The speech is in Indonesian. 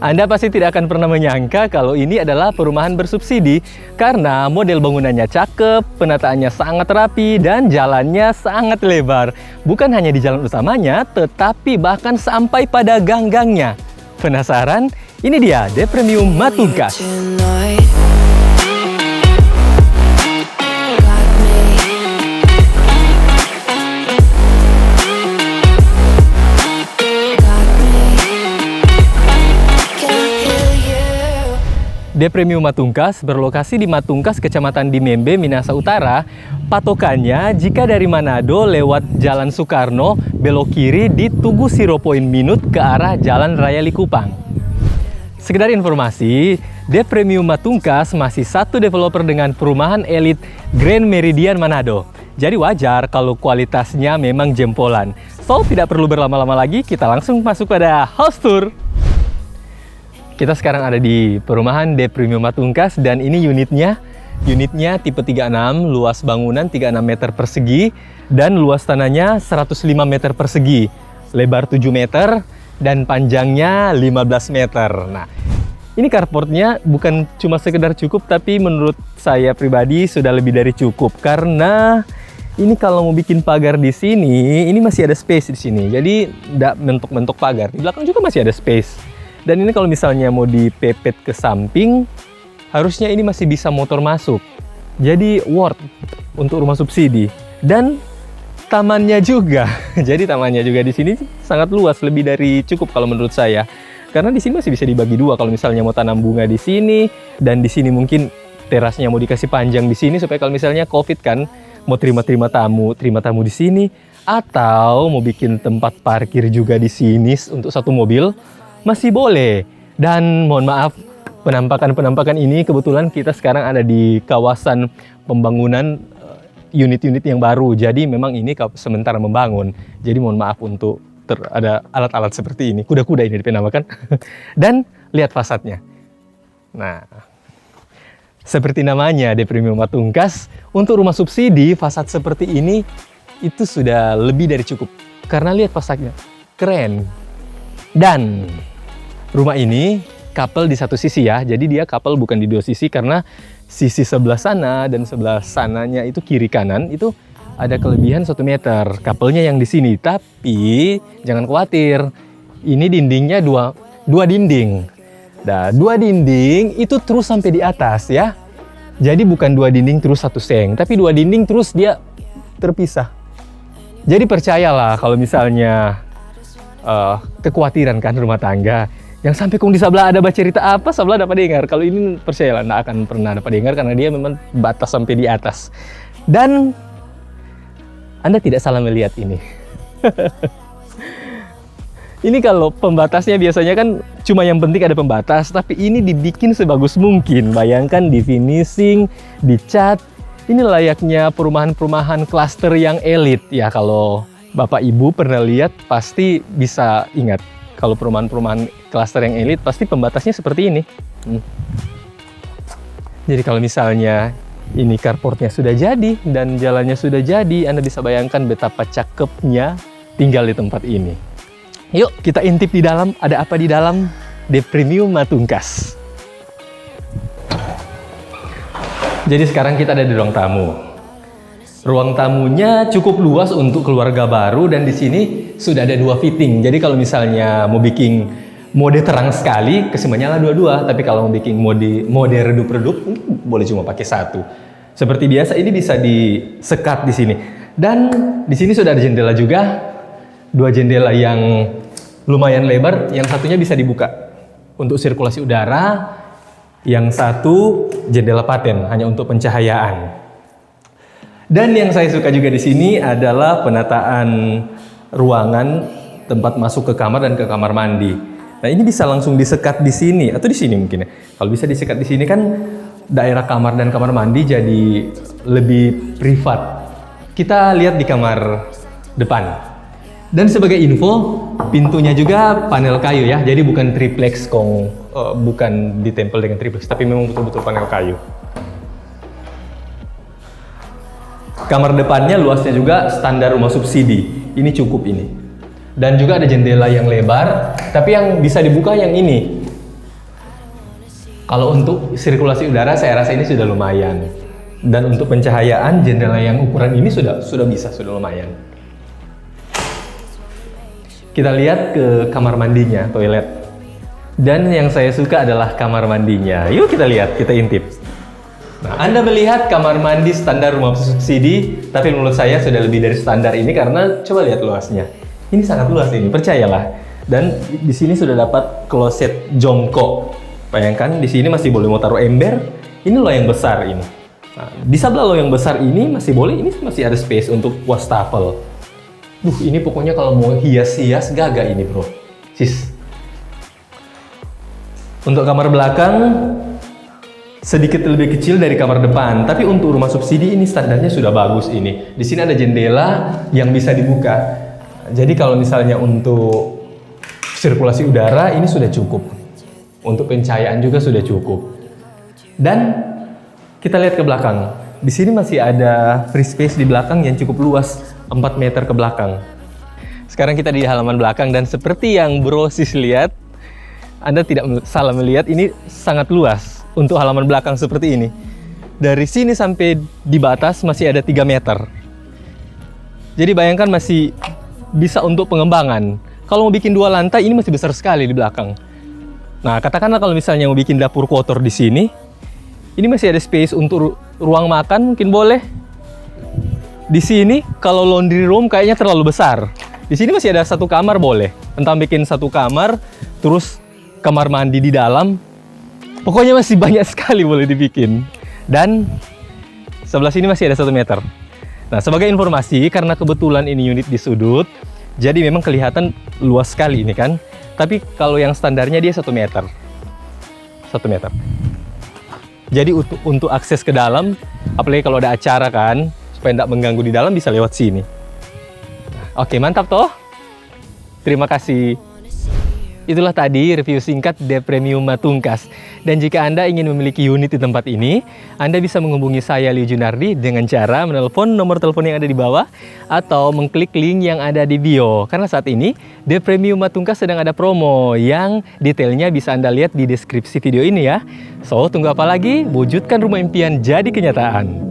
Anda pasti tidak akan pernah menyangka kalau ini adalah perumahan bersubsidi karena model bangunannya cakep, penataannya sangat rapi, dan jalannya sangat lebar. Bukan hanya di jalan utamanya, tetapi bahkan sampai pada gang-gangnya. Penasaran? Ini dia De Premium Matungkas. De Premium Matungkas berlokasi di Matungkas, Kecamatan Dimembe, Minahasa Utara. Patokannya, jika dari Manado lewat Jalan Soekarno, belok kiri di Tugu 0 Minute ke arah Jalan Raya Likupang. Sekedar informasi, De Premium Matungkas masih satu developer dengan perumahan elit Grand Meridian Manado. Jadi wajar kalau kualitasnya memang jempolan. So, tidak perlu berlama-lama lagi, kita langsung masuk pada house tour. Kita sekarang ada di perumahan De Premium Matungkas dan ini unitnya tipe 36, luas bangunan 36 meter persegi dan luas tanahnya 105 meter persegi, lebar 7 meter dan panjangnya 15 meter. Nah, ini carportnya bukan cuma sekedar cukup, tapi menurut saya pribadi sudah lebih dari cukup karena ini kalau mau bikin pagar di sini, ini masih ada space di sini. Jadi tidak mentok-mentok pagar. Di belakang juga masih ada space. Dan ini kalau misalnya mau dipepet ke samping, harusnya ini masih bisa motor masuk. Jadi worth untuk rumah subsidi. Dan tamannya juga. Jadi tamannya juga di sini sangat luas, lebih dari cukup kalau menurut saya. Karena di sini masih bisa dibagi dua kalau misalnya mau tanam bunga di sini dan di sini mungkin terasnya mau dikasih panjang di sini supaya kalau misalnya Covid kan mau terima tamu di sini atau mau bikin tempat parkir juga di sini untuk satu mobil. Masih boleh. Dan mohon maaf, penampakan ini kebetulan kita sekarang ada di kawasan pembangunan unit-unit yang baru. Jadi memang ini sementara membangun. Jadi mohon maaf untuk ada alat-alat seperti ini. Kuda-kuda ini dinamakan. Dan lihat fasadnya. Nah, seperti namanya De Premium Matungkas, untuk rumah subsidi fasad seperti ini itu sudah lebih dari cukup. Karena lihat fasadnya, keren. Dan rumah ini couple di satu sisi ya, jadi dia couple bukan di dua sisi karena sisi sebelah sana dan sebelah sananya itu kiri kanan itu ada kelebihan 1 meter. Couple-nya yang di sini, tapi jangan khawatir, ini dindingnya dua dinding. Nah, 2 dinding itu terus sampai di atas ya. Jadi bukan 2 dinding terus 1 seng, tapi 2 dinding terus dia terpisah. Jadi percayalah kalau misalnya kekhawatiran kan rumah tangga yang sampai kung di sebelah ada cerita apa sebelah dapat dengar. Kalau ini percayalah nggak akan pernah dapat dengar karena dia memang batas sampai di atas. Dan Anda tidak salah melihat ini. Ini kalau pembatasnya biasanya kan cuma yang penting ada pembatas, tapi ini dibikin sebagus mungkin. Bayangkan di finishing, dicat. Ini layaknya perumahan-perumahan klaster yang elit ya. Kalau Bapak Ibu pernah lihat pasti bisa ingat. Kalau perumahan-perumahan klaster yang elit pasti pembatasnya seperti ini. Jadi kalau misalnya ini carportnya sudah jadi dan jalannya sudah jadi, Anda bisa bayangkan betapa cakepnya tinggal di tempat ini. Yuk kita intip di dalam, ada apa di dalam De Premium Matungkas. Jadi sekarang kita ada di ruang tamu. Ruang tamunya cukup luas untuk keluarga baru dan di sini sudah ada 2 fitting. Jadi kalau misalnya mau bikin mode terang sekali, kesemuanya lah 2-2. Tapi kalau mau bikin mode redup-redup, boleh cuma pakai 1. Seperti biasa ini bisa disekat di sini. Dan di sini sudah ada jendela juga, 2 jendela yang lumayan lebar. Yang satunya bisa dibuka untuk sirkulasi udara. Yang satu jendela paten hanya untuk pencahayaan. Dan yang saya suka juga di sini adalah penataan ruangan tempat masuk ke kamar dan ke kamar mandi. Nah, ini bisa langsung disekat di sini atau di sini mungkin ya. Kalau bisa disekat di sini kan daerah kamar dan kamar mandi jadi lebih privat. Kita lihat di kamar depan. Dan sebagai info, pintunya juga panel kayu ya. Jadi bukan triplex bukan ditempel dengan triplex, tapi memang betul-betul panel kayu. Kamar depannya luasnya juga standar rumah subsidi. Ini cukup ini. Dan juga ada jendela yang lebar, tapi yang bisa dibuka yang ini. Kalau untuk sirkulasi udara saya rasa ini sudah lumayan. Dan untuk pencahayaan jendela yang ukuran ini sudah lumayan. Kita lihat ke kamar mandinya, toilet. Dan yang saya suka adalah kamar mandinya. Yuk kita lihat, kita intip. Nah, Anda melihat kamar mandi standar rumah subsidi, tapi menurut saya sudah lebih dari standar ini karena coba lihat luasnya. Ini sangat luas ini, percayalah. Dan di sini sudah dapat kloset jongkok. Bayangkan di sini masih boleh mau taruh ember. Ini loh yang besar ini. Nah, di sebelah loh yang besar ini masih boleh, ini masih ada space untuk wastafel. Ini pokoknya kalau mau hias-hias gagah ini bro, sis. Untuk kamar belakang sedikit lebih kecil dari kamar depan, tapi untuk rumah subsidi ini standarnya sudah bagus ini. Di sini ada jendela yang bisa dibuka. Jadi kalau misalnya untuk sirkulasi udara ini sudah cukup. Untuk pencahayaan juga sudah cukup. Dan kita lihat ke belakang. Di sini masih ada free space di belakang yang cukup luas, 4 meter ke belakang. Sekarang kita di halaman belakang dan seperti yang Bro Sis lihat, Anda tidak salah melihat, ini sangat luas untuk halaman belakang seperti ini. Dari sini sampai di batas masih ada 3 meter. Jadi bayangkan masih bisa untuk pengembangan. Kalau mau bikin 2 lantai ini masih besar sekali di belakang. Nah, katakanlah kalau misalnya mau bikin dapur kotor di sini, ini masih ada space untuk ruang makan, mungkin boleh. Di sini kalau laundry room kayaknya terlalu besar. Di sini masih ada 1 kamar boleh. Entah bikin 1 kamar, terus kamar mandi di dalam. Pokoknya masih banyak sekali boleh dibikin. Dan sebelah sini masih ada 1 meter. Nah, sebagai informasi, karena kebetulan ini unit di sudut, jadi memang kelihatan luas sekali ini kan. Tapi kalau yang standarnya dia 1 meter. 1 meter. Jadi untuk akses ke dalam, apalagi kalau ada acara kan, supaya tidak mengganggu di dalam, bisa lewat sini. Oke, mantap toh? Terima kasih. Itulah tadi review singkat De Premium Matungkas. Dan jika Anda ingin memiliki unit di tempat ini, Anda bisa menghubungi saya, Liu Junardi, dengan cara menelpon nomor telepon yang ada di bawah atau mengklik link yang ada di bio. Karena saat ini, De Premium Matungkas sedang ada promo yang detailnya bisa Anda lihat di deskripsi video ini ya. So, tunggu apa lagi? Wujudkan rumah impian jadi kenyataan.